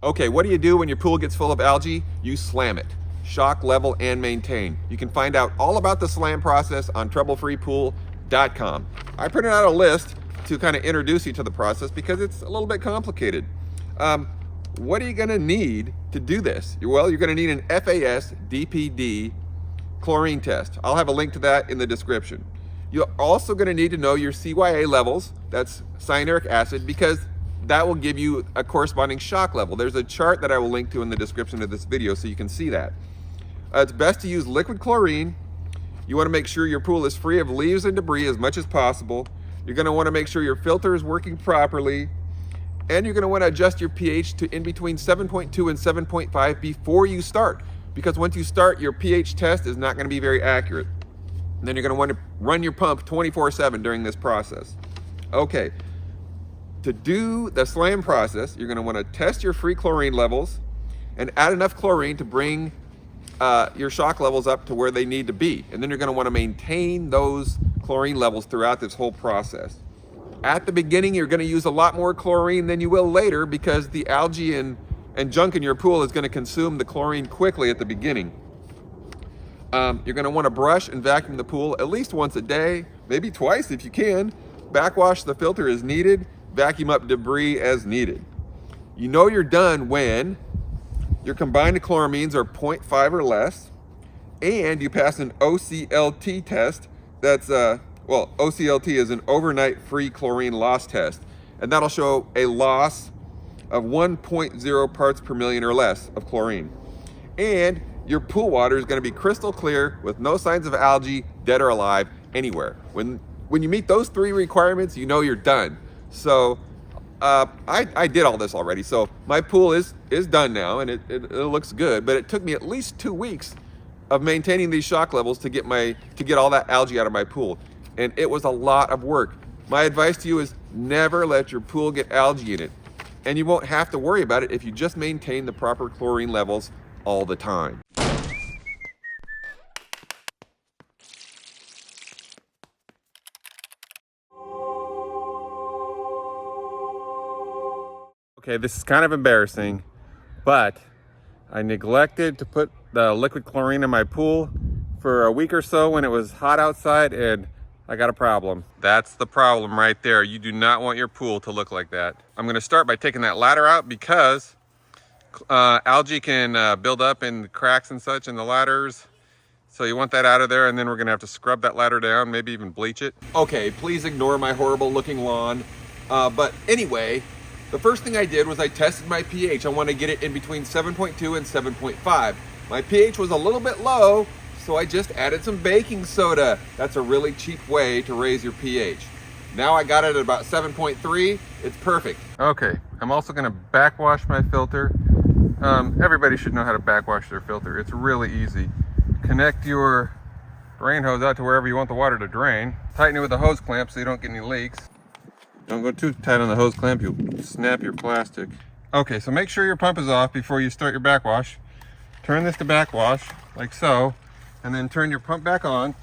Okay, what do you do when your pool gets full of algae? You slam it. Shock, level, and maintain. You can find out all about the slam process on troublefreepool.com. I printed out a list to kind of introduce you to the process because it's a little bit complicated. What are you going to need to do this? Well, you're going to need an FAS DPD chlorine test. I'll have a link to that in the description. You're also going to need to know your CYA levels, that's cyanuric acid, because that will give you a corresponding shock level. There's a chart that I will link to in the description of this video so you can see that. It's best to use liquid chlorine. You want to make sure your pool is free of leaves and debris as much as possible. You're going to want to make sure your filter is working properly. And you're going to want to adjust your pH to in between 7.2 and 7.5 before you start. Because once you start, your pH test is not going to be very accurate. And then you're going to want to run your pump 24/7 during this process. Okay. To do the slam process, you're going to want to test your free chlorine levels and add enough chlorine to bring your shock levels up to where they need to be. And then you're going to want to maintain those chlorine levels throughout this whole process. At the beginning, you're going to use a lot more chlorine than you will later because the algae and junk in your pool is going to consume the chlorine quickly at the beginning. You're going to want to brush and vacuum the pool at least once a day, maybe twice if you can. Backwash the filter as needed. Vacuum up debris as needed. You know you're done when your combined chloramines are 0.5 or less, and you pass an OCLT test. That's OCLT is an overnight free chlorine loss test, and that'll show a loss of 1.0 parts per million or less of chlorine. And your pool water is going to be crystal clear with no signs of algae, dead or alive, anywhere. When you meet those three requirements, you know you're done. So I did all this already. So my pool is done now, and it looks good. But it took me at least 2 weeks of maintaining these shock levels to get all that algae out of my pool, and it was a lot of work. My advice to you is never let your pool get algae in it, and you won't have to worry about it if you just maintain the proper chlorine levels all the time. Okay, this is kind of embarrassing, but I neglected to put the liquid chlorine in my pool for a week or so when it was hot outside, and I got a problem. That's the problem right there. You do not want your pool to look like that. I'm gonna start by taking that ladder out because algae can build up in cracks and such in the ladders. So you want that out of there, and then we're gonna have to scrub that ladder down, maybe even bleach it. Okay, please ignore my horrible looking lawn. But anyway, the first thing I did was I tested my pH. I want to get it in between 7.2 and 7.5. My pH was a little bit low, so I just added some baking soda. That's a really cheap way to raise your pH. Now I got it at about 7.3. It's perfect. Okay, I'm also going to backwash my filter. Everybody should know how to backwash their filter. It's really easy. Connect your drain hose out to wherever you want the water to drain. Tighten it with a hose clamp so you don't get any leaks. Don't go too tight on the hose clamp, you'll snap your plastic. Okay, so make sure your pump is off before you start your backwash. Turn this to backwash, like so, and then turn your pump back on.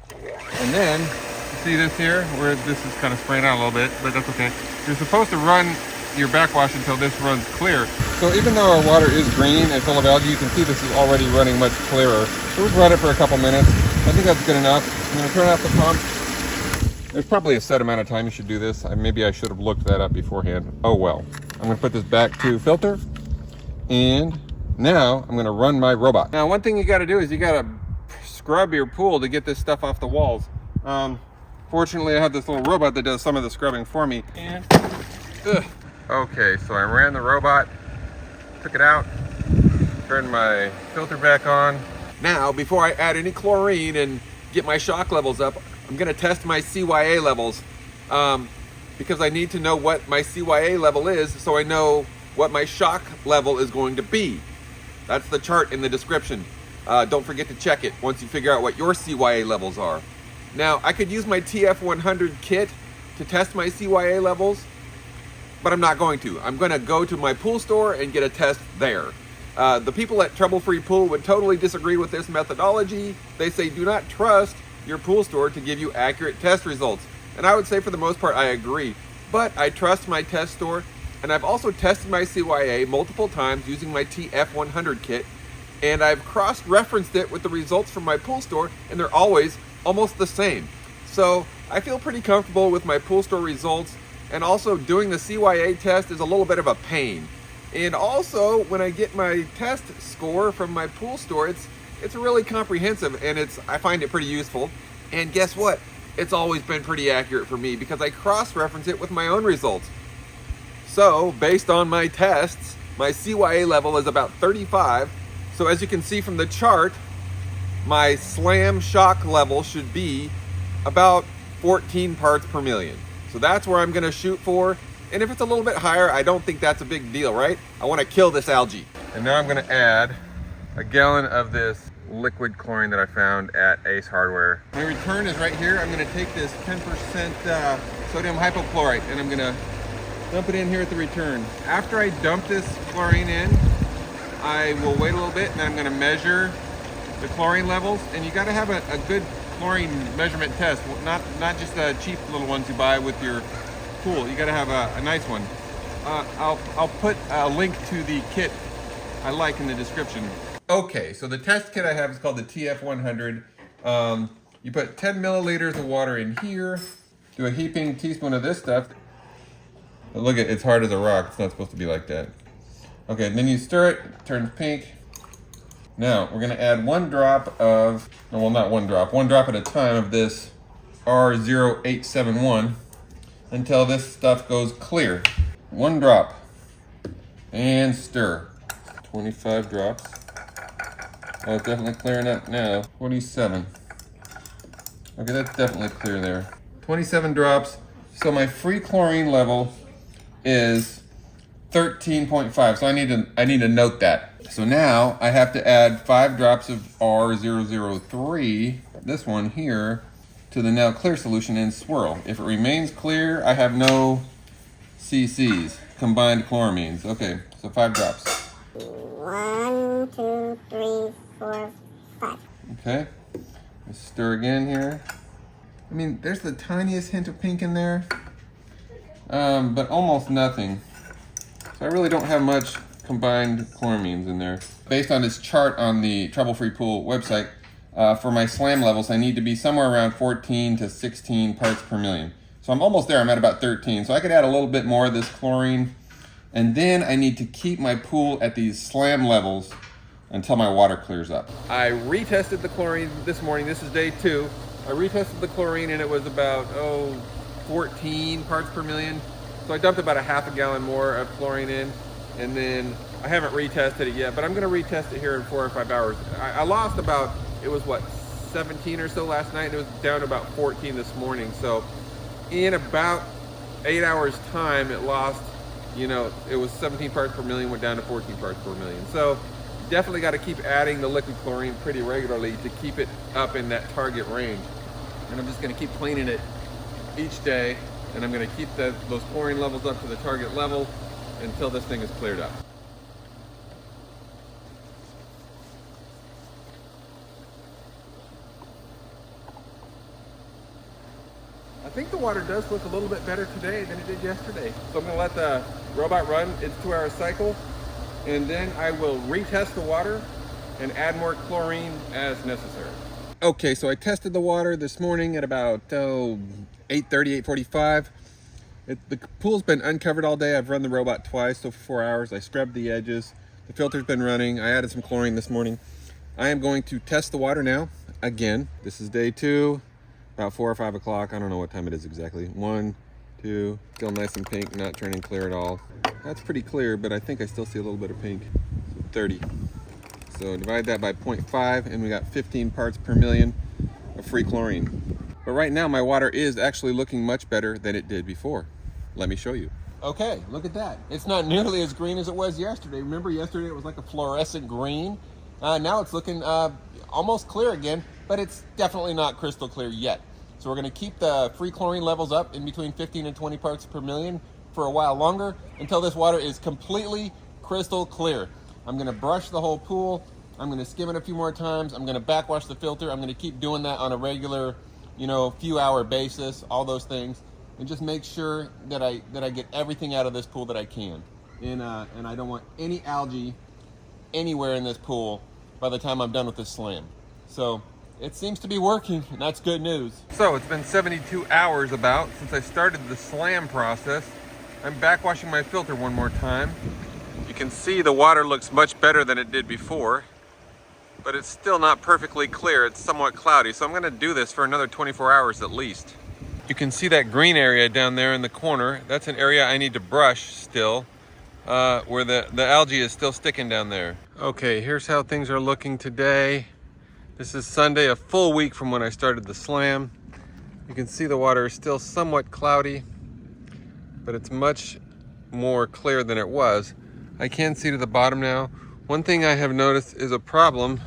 And then, you see this here, where this is kind of spraying out a little bit, but that's okay. You're supposed to run your backwash until this runs clear. So even though our water is green and full of algae, you can see this is already running much clearer. So we'll run it for a couple minutes. I think that's good enough. I'm gonna turn off the pump. There's probably a set amount of time you should do this. Maybe I should have looked that up beforehand. Oh well. I'm gonna put this back to filter, and now I'm gonna run my robot. Now one thing you gotta do is you gotta scrub your pool to get this stuff off the walls. Fortunately I have this little robot that does some of the scrubbing for me. And okay, so I ran the robot, took it out, turned my filter back on. Now before I add any chlorine and get my shock levels up, I'm gonna test my CYA levels because I need to know what my CYA level is so I know what my shock level is going to be. That's the chart in the description. Don't forget to check it once you figure out what your CYA levels are. Now, I could use my TF100 kit to test my CYA levels, but I'm not going to. I'm gonna go to my pool store and get a test there. The people at Trouble Free Pool would totally disagree with this methodology. They say do not trust your pool store to give you accurate test results. And I would say for the most part I agree, but I trust my test store And I've also tested my CYA multiple times using my TF100 kit, and I've cross-referenced it with the results from my pool store, and they're always almost the same. So I feel pretty comfortable with my pool store results, and also doing the CYA test is a little bit of a pain. And also, when I get my test score from my pool store, it's really comprehensive, and I find it pretty useful. And guess what? It's always been pretty accurate for me because I cross-reference it with my own results. So, based on my tests, my CYA level is about 35. So as you can see from the chart, my slam shock level should be about 14 parts per million. So that's where I'm gonna shoot for. And if it's a little bit higher, I don't think that's a big deal, right? I wanna kill this algae. And now I'm gonna add a gallon of this liquid chlorine that I found at Ace Hardware. My return is right here. I'm gonna take this 10% sodium hypochlorite and I'm gonna dump it in here at the return. After I dump this chlorine in, I will wait a little bit and then I'm gonna measure the chlorine levels. And you gotta have a good chlorine measurement test, not just the cheap little ones you buy with your pool. You gotta have a nice one. I'll put a link to the kit I like in the description. Okay, so the test kit I have is called the TF100. You put 10 milliliters of water in here, do a heaping teaspoon of this stuff. But look, it's hard as a rock. It's not supposed to be like that. Okay, and then you stir it turns pink. Now, we're gonna add one drop of, well, not one drop at a time of this R0871 until this stuff goes clear. One drop, and stir. 25 drops. Oh, it's definitely clearing up now. 27. Okay, that's definitely clear there. 27 drops. So my free chlorine level is 13.5. So I need to note that. So now I have to add 5 drops of R003, this one here, to the now clear solution and swirl. If it remains clear, I have no CCs, combined chloramines. Okay, so 5 drops. 1, 2, 3, 4, 5. Okay, let's stir again here. I mean, there's the tiniest hint of pink in there, but almost nothing. So I really don't have much combined chloramines in there. Based on this chart on the Trouble Free Pool website, for my SLAM levels, I need to be somewhere around 14 to 16 parts per million. So I'm almost there, I'm at about 13. So I could add a little bit more of this chlorine, and then I need to keep my pool at these SLAM levels until my water clears up. I retested the chlorine this morning. This is day 2. I retested the chlorine and it was about 14 parts per million. So I dumped about a half a gallon more of chlorine in, and then I haven't retested it yet, but I'm gonna retest it here in 4 or 5 hours. I lost about, it was what, 17 or so last night, and it was down to about 14 this morning. So in about 8 hours time, it lost, it was 17 parts per million, went down to 14 parts per million. So definitely got to keep adding the liquid chlorine pretty regularly to keep it up in that target range. And I'm just going to keep cleaning it each day, and I'm going to keep those chlorine levels up to the target level until this thing is cleared up. I think the water does look a little bit better today than it did yesterday. So I'm going to let the robot run its 2-hour cycle, and then I will retest the water and add more chlorine as necessary. Okay, so I tested the water this morning at about 8:30, 8:45. The pool's been uncovered all day. I've run the robot twice, so for 4 hours. I scrubbed the edges. The filter's been running. I added some chlorine this morning. I am going to test the water now. Again, this is day 2, about 4 or 5 o'clock. I don't know what time it is exactly. 1, 2, still nice and pink, not turning clear at all. That's pretty clear, but I think I still see a little bit of pink. So 30. So divide that by 0.5, and we got 15 parts per million of free chlorine. But right now, my water is actually looking much better than it did before. Let me show you. Okay, look at that. It's not nearly as green as it was yesterday. Remember yesterday it was like a fluorescent green? Now it's looking almost clear again, but it's definitely not crystal clear yet. So we're gonna keep the free chlorine levels up in between 15 and 20 parts per million for a while longer until this water is completely crystal clear. I'm gonna brush the whole pool. I'm gonna skim it a few more times. I'm gonna backwash the filter. I'm gonna keep doing that on a regular, few hour basis, all those things, and just make sure that I get everything out of this pool that I can. And I don't want any algae anywhere in this pool by the time I'm done with this slam. So it seems to be working, and that's good news. So it's been 72 hours about since I started the slam process. I'm backwashing my filter one more time. You can see the water looks much better than it did before, but it's still not perfectly clear. It's somewhat cloudy, so I'm gonna do this for another 24 hours at least. You can see that green area down there in the corner. That's an area I need to brush still, where the algae is still sticking down there. Okay, here's how things are looking today. This is Sunday, a full week from when I started the slam. You can see the water is still somewhat cloudy, but it's much more clear than it was. I can see to the bottom now. One thing I have noticed is a problem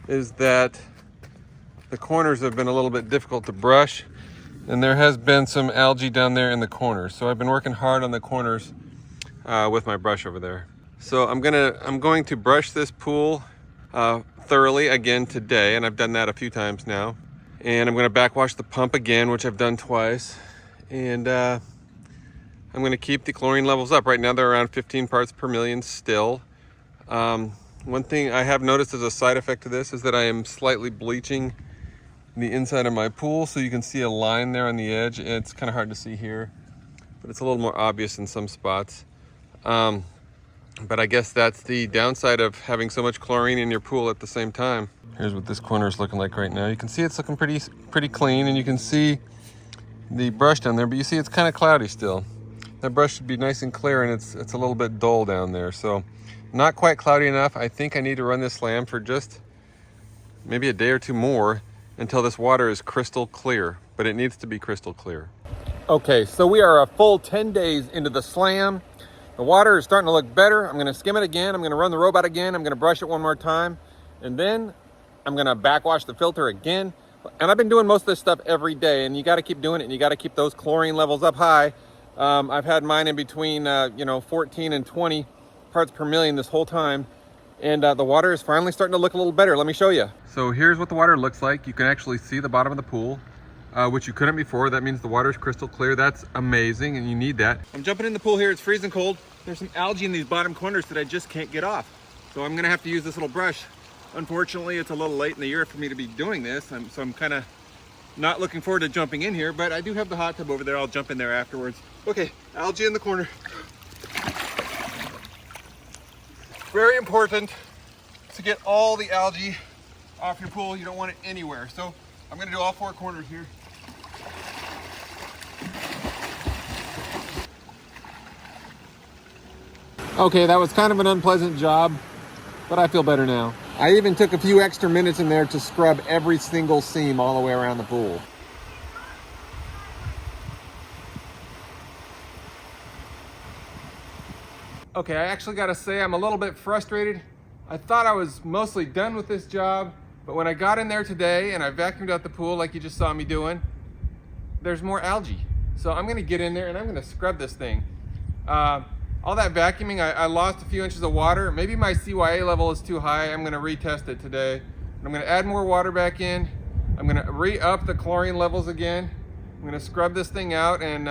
is that the corners have been a little bit difficult to brush, and there has been some algae down there in the corners. So I've been working hard on the corners with my brush over there. So I'm going to brush this pool thoroughly again today, and I've done that a few times now. And I'm going to backwash the pump again, which I've done twice. And I'm going to keep the chlorine levels up. Right now they're around 15 parts per million still. One thing I have noticed as a side effect to this is that I am slightly bleaching the inside of my pool, so you can see a line there on the edge. It's kind of hard to see here, but it's a little more obvious in some spots. But I guess that's the downside of having so much chlorine in your pool at the same time. Here's what this corner is looking like right now. You can see it's looking pretty clean, and you can see the brush down there, but you see it's kind of cloudy still. That brush should be nice and clear, and it's a little bit dull down there. So not quite cloudy enough. I think I need to run this slam for just maybe a day or two more until this water is crystal clear, but it needs to be crystal clear. Okay, so we are a full 10 days into the slam. The water is starting to look better. I'm gonna skim it again. I'm gonna run the robot again. I'm gonna brush it one more time. And then I'm gonna backwash the filter again. And I've been doing most of this stuff every day, and you gotta keep doing it, and you gotta keep those chlorine levels up high. I've had mine in between 14 and 20 parts per million this whole time. And the water is finally starting to look a little better. Let me show you. So here's what the water looks like. You can actually see the bottom of the pool, which you couldn't before. That means the water is crystal clear. That's amazing, and you need that. I'm jumping in the pool here. It's freezing cold. There's some algae in these bottom corners that I just can't get off. So I'm gonna have to use this little brush. Unfortunately, it's a little late in the year for me to be doing this. So I'm kind of not looking forward to jumping in here, but I do have the hot tub over there. I'll jump in there afterwards. Okay, algae in the corner. Very important to get all the algae off your pool. You don't want it anywhere. So I'm gonna do all four corners here. Okay, that was kind of an unpleasant job, but I feel better now. I even took a few extra minutes in there to scrub every single seam all the way around the pool. Okay, I actually gotta say I'm a little bit frustrated. I thought I was mostly done with this job, but when I got in there today and I vacuumed out the pool like you just saw me doing, there's more algae. So I'm gonna get in there and I'm gonna scrub this thing. All that vacuuming, I lost a few inches of water. Maybe my CYA level is too high. I'm gonna retest it today. I'm gonna add more water back in. I'm gonna re-up the chlorine levels again. I'm gonna scrub this thing out and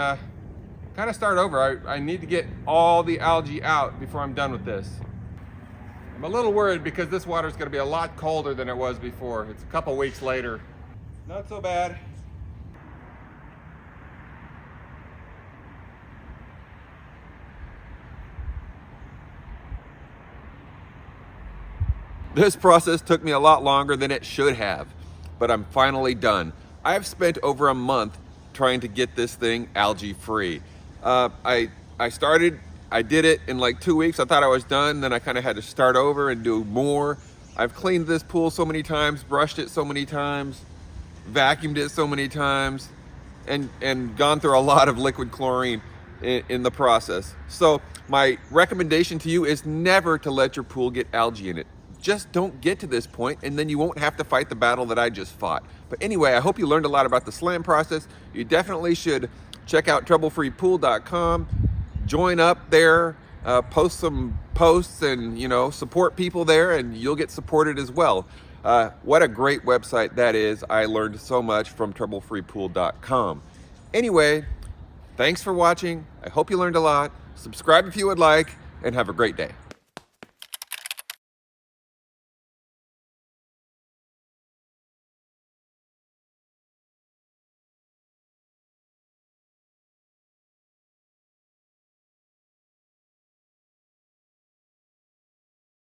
kind of start over. I need to get all the algae out before I'm done with this. I'm a little worried because this water is gonna be a lot colder than it was before. It's a couple weeks later. Not so bad. This process took me a lot longer than it should have, but I'm finally done. I've spent over a month trying to get this thing algae free. I did it in like 2 weeks. I thought I was done. Then I kind of had to start over and do more. I've cleaned this pool so many times, brushed it so many times, vacuumed it so many times, and gone through a lot of liquid chlorine in the process. So my recommendation to you is never to let your pool get algae in it. Just don't get to this point, and then you won't have to fight the battle that I just fought. But anyway, I hope you learned a lot about the slam process. You definitely should check out troublefreepool.com, join up there, post some posts, and support people there, and you'll get supported as well. What a great website that is. I learned so much from troublefreepool.com. Anyway, Thanks for watching. I hope you learned a lot. Subscribe if you would like, and have a great day.